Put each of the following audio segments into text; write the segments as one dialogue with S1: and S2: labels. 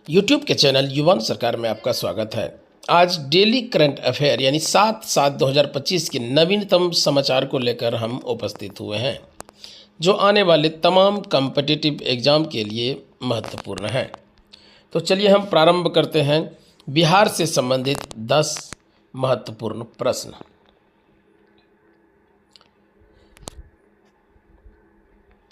S1: YouTube के channel युवान सरकार में आपका स्वागत है। आज डेली करंट अफेयर यानी 7/7/2025 के नवीनतम समाचार को लेकर हम उपस्थित हुए हैं, जो आने वाले तमाम कॉम्पिटिटिव एग्ज़ाम के लिए महत्वपूर्ण हैं। तो चलिए हम प्रारंभ करते हैं बिहार से संबंधित 10 महत्वपूर्ण प्रश्न।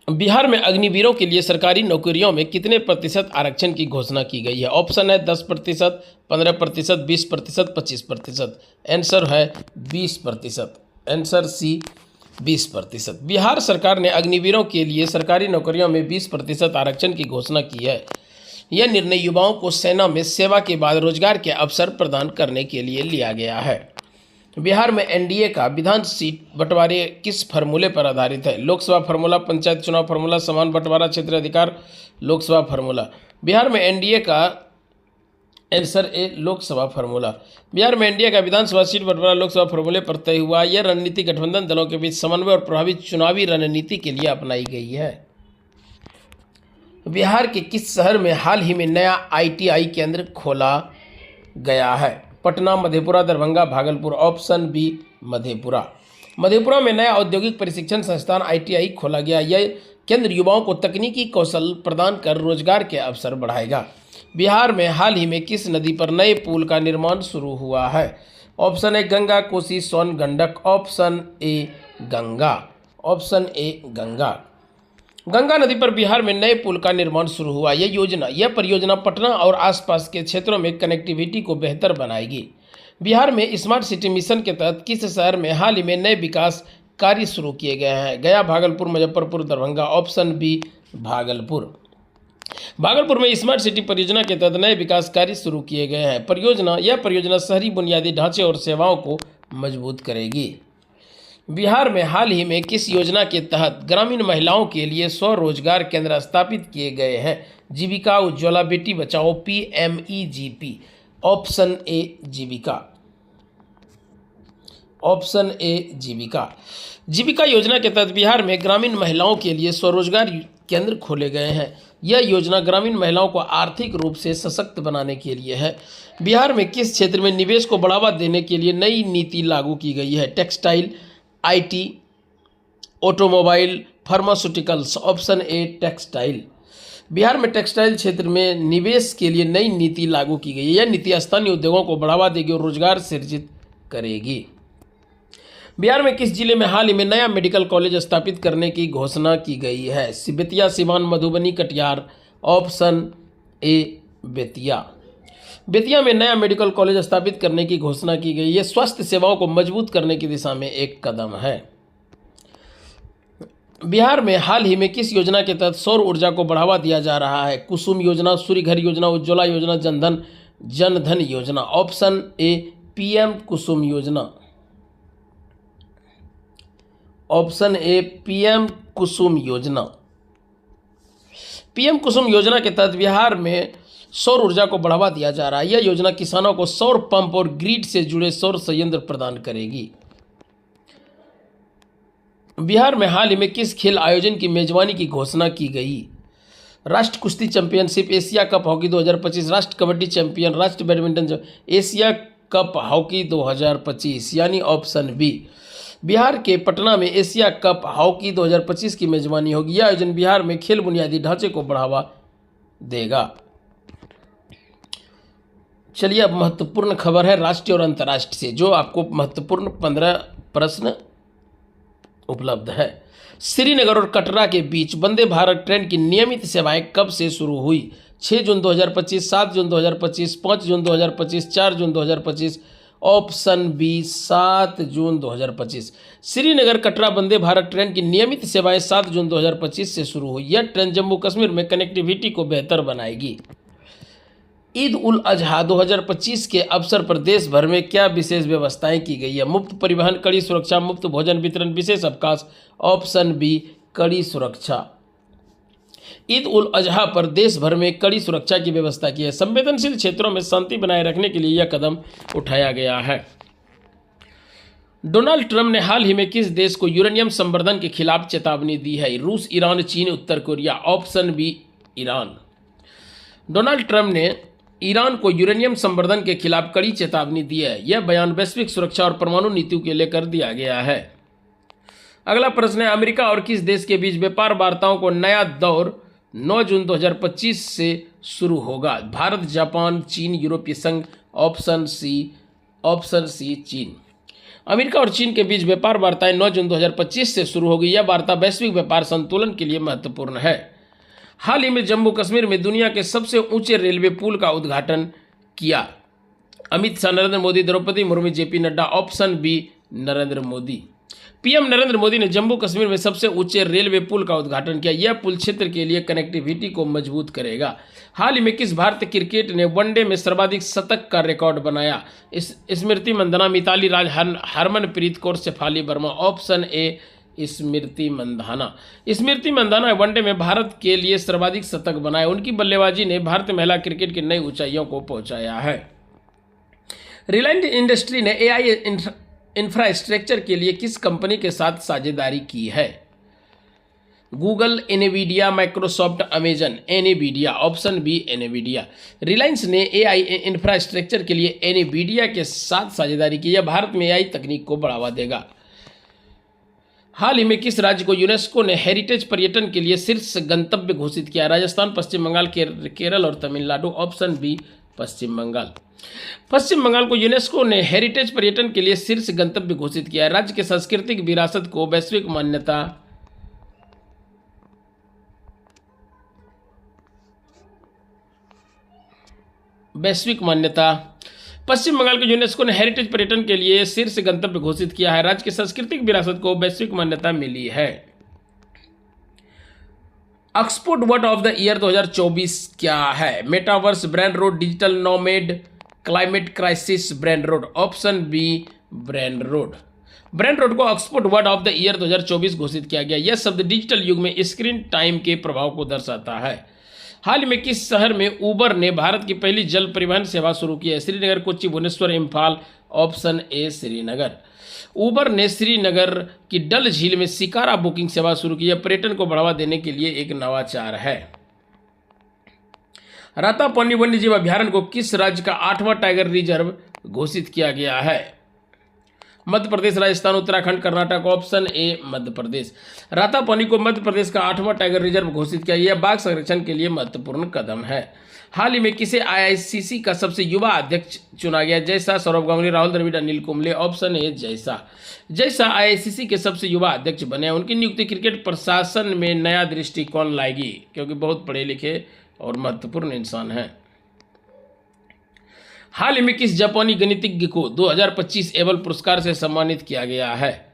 S1: बिहार में अग्निवीरों के लिए सरकारी नौकरियों में कितने प्रतिशत आरक्षण की घोषणा की गई है? ऑप्शन है 10%, 15%, 20%, 25%। आंसर है 20%। Answer C 20%। बिहार सरकार ने अग्निवीरों के लिए सरकारी नौकरियों में 20% आरक्षण की घोषणा की है। यह निर्णय युवाओं को सेना में सेवा के बाद रोजगार के अवसर प्रदान करने के लिए लिया गया है। बिहार में एनडीए का विधान सीट बंटवारे किस फार्मूले पर आधारित है? लोकसभा फार्मूला, पंचायत चुनाव फार्मूला, समान बंटवारा, क्षेत्रीय अधिकार। लोकसभा फार्मूला। बिहार में एनडीए का answer A Lok Sabha formula. Bihar में एनडीए का विधानसभा सीट बंटवारा लोकसभा फार्मूले पर तय हुआ। यह रणनीति गठबंधन दलों के बीच समन्वय और प्रभावी चुनावी रणनीति के लिए अपनाई गई है। बिहार के किस शहर में हाल ही में नया आईटीआई केंद्र खोला गया है? पटना, मधेपुरा, दरभंगा, भागलपुर। Option B Madhepura. मधेपुरा में नया औद्योगिक प्रशिक्षण संस्थान आईटीआई खोला गया। यह केंद्र युवाओं को तकनीकी कौशल प्रदान कर रोजगार के अवसर बढ़ाएगा। बिहार में हाल ही में किस नदी पर नए पुल का निर्माण शुरू हुआ है? Option A Ganga, Kosi, Son, Gandak. Option A Ganga. Option A Ganga. Ganga नदी पर बिहार में नए पुल का निर्माण शुरू हुआ। यह परियोजना पटना और आसपास के क्षेत्रों में कनेक्टिविटी को बेहतर बनाएगी। बिहार में स्मार्ट सिटी मिशन के तहत किस शहर में हाल ही में नए विकास कार्य शुरू किए गए हैं? गया, भागलपुर, मुजफ्फरपुर, दरभंगा। Option B Bhagalpur. भागलपुर में स्मार्ट सिटी परियोजना के तहत नए विकास कार्य शुरू किए गए हैं। यह परियोजना शहरी बुनियादी ढांचे और सेवाओं को मजबूत करेगी। बिहार में हाल ही में किस योजना के तहत ग्रामीण महिलाओं के लिए स्वरोजगार केंद्र स्थापित किए गए हैं? जीविका, Ujjwala, Beti Bachao, PMEGP। Option A Jeevika. Option A Jeevika. Jeevika योजना के तहत बिहार में ग्रामीण महिलाओं के लिए स्वरोजगार केंद्र खोले गए हैं। यह योजना ग्रामीण महिलाओं को आर्थिक रूप से सशक्त बनाने के लिए है। बिहार में किस क्षेत्र में निवेश को बढ़ावा देने के लिए नई नीति लागू की गई है? Textile, IT, automobile, pharmaceuticals. Option a textile. Bihar में टेक्सटाइल क्षेत्र में निवेश के लिए नई नीति लागू की गई है। यह नीति स्थानीय उद्योगों को बढ़ावा देगी और रोजगार सृजित करेगी। बिहार में किस जिले में हाल ही में नया मेडिकल कॉलेज स्थापित करने की घोषणा की गई है? बेतिया, सीवान, मधुबनी, कटिहार। Option A Bettiah. बेतिया में नया मेडिकल कॉलेज स्थापित करने की घोषणा की गई। यह स्वास्थ्य सेवाओं को मजबूत करने की दिशा में एक कदम है। बिहार में हाल ही में किस योजना के तहत सौर ऊर्जा को बढ़ावा दिया जा रहा है? कुसुम योजना, सूर्य घर योजना, उज्ज्वला योजना, जनधन योजना। ऑप्शन ए PM कुसुम योजना। ऑप्शन ए PM कुसुम योजना। PM कुसुम योजना के तहत बिहार में सौर ऊर्जा को बढ़ावा दिया जा रहा है। यह योजना किसानों को सौर पंप और ग्रिड से जुड़े सौर संयंत्र प्रदान करेगी। बिहार में हाल ही में किस खेल आयोजन की मेजबानी की घोषणा की गई? राष्ट्रीय कुश्ती चैंपियनशिप, एशिया कप हॉकी 2025, राष्ट्रीय कबड्डी चैंपियन, राष्ट्रीय बैडमिंटन, एशिया कप हॉकी 2025 यानी ऑप्शन बी। बिहार के पटना में एशिया कप हॉकी 2025 की मेजबानी होगी। यह आयोजन बिहार में खेल बुनियादी ढांचे को बढ़ावा देगा। चलिए अब महत्वपूर्ण खबर है राष्ट्रीय और अंतर्राष्ट्रीय से, जो आपको महत्वपूर्ण 15 प्रश्न उपलब्ध है। श्रीनगर और कटरा के बीच वंदे भारत ट्रेन की नियमित सेवाएं कब से शुरू हुई? 6 जून 2025, 7 जून 2025, 5 जून 2025, 4 जून 2025। ऑप्शन बी 7 जून 2025। श्रीनगर कटरा वंदे भारत ट्रेन की नियमित सेवाएं 7 जून 2025 से शुरू हुई। यह ट्रेन जम्मू कश्मीर में कनेक्टिविटी को बेहतर बनाएगी। ईद उल अजहा 2025 के अवसर पर देश भर में क्या विशेष व्यवस्थाएं की गई है? मुफ्त परिवहन, कड़ी सुरक्षा, मुफ्त भोजन वितरण, विशेष अवकाश। ऑप्शन बी कड़ी सुरक्षा। ईद उल अजहा पर देश भर में कड़ी सुरक्षा की व्यवस्था की है। संवेदनशील क्षेत्रों में शांति बनाए रखने के लिए यह कदम उठाया गया है। डोनाल्ड ट्रंप ने हाल ही में किस देश को यूरेनियम संवर्धन के खिलाफ चेतावनी दी है? रूस, ईरान, चीन, उत्तर Korea. Option B Iran. Donald Trump ने ईरान को यूरेनियम संवर्धन के खिलाफ कड़ी चेतावनी दी है। यह बयान वैश्विक सुरक्षा और परमाणु नीतियों के लेकर दिया गया है। अगला प्रश्न है, अमेरिका और किस देश के बीच व्यापार वार्ताओं को नया दौर 9 जून 2025 से शुरू होगा? भारत, जापान, चीन, यूरोपीय संघ। ऑप्शन सी चीन। अमेरिका और चीन के बीच व्यापार वार्ताएं 9 जून 2025 से शुरू होगी। यह वार्ता वैश्विक व्यापार संतुलन के लिए महत्वपूर्ण है। हाल ही में जम्मू कश्मीर में दुनिया के सबसे ऊंचे रेलवे पुल का उद्घाटन किया। Amit Shah, Narendra Modi, Draupadi Murmu, JP Nadda. Option B Narendra Modi. PM Narendra Modi ने जम्मू कश्मीर में सबसे ऊंचे रेलवे पुल का उद्घाटन किया। यह पुल क्षेत्र के लिए कनेक्टिविटी को मजबूत करेगा। हाल ही में किस भारतीय क्रिकेट ने वनडे में सर्वाधिक शतक का रिकॉर्ड बनाया? Smriti Mandhana, Mithali Raj, Harmanpreet Kaur, Shafali Verma. Option A Smriti Mandhana. Smriti Mandhana one day में भारत के लिए सर्वाधिक शतक बनाए। उनकी बल्लेबाजी ने भारतीय महिला क्रिकेट की नई ऊंचाइयों को पहुंचाया है। रिलायंस इंडस्ट्री ने एआई इंफ्रास्ट्रक्चर के लिए किस कंपनी के साथ साझेदारी की है? Google, Nvidia, Microsoft, Amazon. Nvidia. Option B Nvidia. Reliance ने एआई इंफ्रास्ट्रक्चर के लिए एनवीडिया के साथ साझेदारी की। यह भारत में एआई तकनीक को बढ़ावा देगा। हाल ही में किस राज्य को यूनेस्को ने हेरिटेज पर्यटन के लिए शीर्ष गंतव्य घोषित किया? राजस्थान, पश्चिम बंगाल, केरल और तमिलनाडु। ऑप्शन बी पश्चिम बंगाल। पश्चिम बंगाल को यूनेस्को ने हेरिटेज पर्यटन के लिए शीर्ष गंतव्य घोषित किया है। राज्य के सांस्कृतिक विरासत को वैश्विक मान्यता पश्चिम बंगाल को यूनेस्को ने हेरिटेज पर्यटन के लिए शीर्ष गंतव्य घोषित किया है। राज्य की सांस्कृतिक विरासत को वैश्विक मान्यता मिली है। Oxford word of the year 2024 क्या है? Metaverse, brain rot, digital nomad, climate crisis, brain rot. Option B brain rot. Brain rot को Oxford word of the year 2024 घोषित किया गया। यह शब्द डिजिटल युग में स्क्रीन टाइम के प्रभाव को दर्शाता है। हाल ही में किस शहर में उबर ने भारत की पहली जल परिवहन सेवा शुरू की है? Srinagar, Kochi, Bhubaneswar, Imphal. Option A Srinagar. Uber ने श्रीनगर की डल झील में शिकारा बुकिंग सेवा शुरू की है। पर्यटन को बढ़ावा देने के लिए एक नवाचार है। रातापानी वन्यजीव अभ्यारण्य को किस राज्य का 8वां टाइगर रिजर्व घोषित किया गया है? मध्य प्रदेश, राजस्थान, उत्तराखंड, कर्नाटक। Option A Madhya Pradesh. रातापानी को मध्य प्रदेश का 8वां टाइगर रिजर्व घोषित किया। यह बाघ संरक्षण के लिए महत्वपूर्ण कदम है। हाल ही में किसे आईआईसीसी का सबसे युवा अध्यक्ष चुना गया? Jay Shah, Sourav Ganguly, Rahul Dravid, Anil Kumble. Option A Jay Shah ICC के सबसे युवा अध्यक्ष बने। उनकी नियुक्ति क्रिकेट प्रशासन में नया दृष्टिकोण लाएगी, क्योंकि बहुत पढ़े लिखे और महत्वपूर्ण इंसान हैं। हाल ही में किस जापानी गणितज्ञ को 2025 एबल पुरस्कार से सम्मानित किया गया है?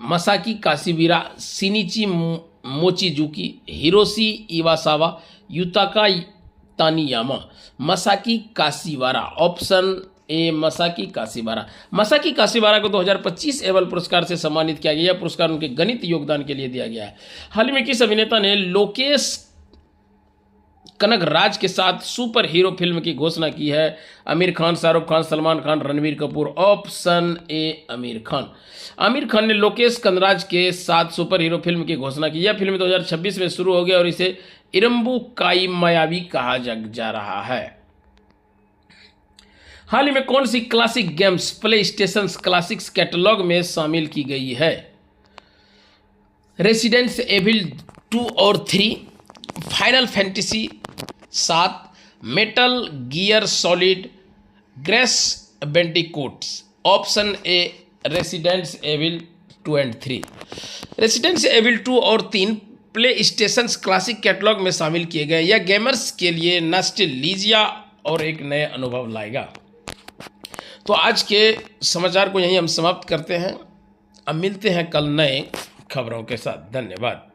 S1: मसाकी काशिबिरा, शिनिची मोचिजुकी, हिरोशी इवासावा, युताका तानियामा। मसाकी काशिवारा। Option A मसाकी काशिवारा। मसाकी काशिवारा को 2025 एबल पुरस्कार से सम्मानित किया गया। यह पुरस्कार उनके गणित योगदान के लिए दिया गया है। हाल ही में किस अभिनेता ने लोकेश कनगराज के साथ सुपर हीरो फिल्म की घोषणा की है? आमिर खान, शाहरुख खान, सलमान खान, रणवीर कपूर। Option A Aamir Khan. आमिर खान ने लोकेश कनगराज के साथ सुपर हीरो फिल्म की घोषणा की। यह फिल्म 2026 में शुरू हो गई और इसे इरम्बू काई मायावी कहा जा रहा है। हाल ही में कौन सी classic games PlayStation classics catalogue में शामिल की गई है? रेसिडेंस एविल 2 और 3, Final Fantasy 7, Metal Gear Solid, Crash Bandicoots. Option A Resident Evil 2 and 3। Resident Evil 2 और 3 प्ले स्टेशन क्लासिक कैटलॉग में शामिल किए गए। यह गेमर्स के लिए नॉस्टैल्जिया और एक नए अनुभव लाएगा। तो आज के समाचार को यहीं हम समाप्त करते हैं। अब मिलते हैं कल नए खबरों के साथ। धन्यवाद।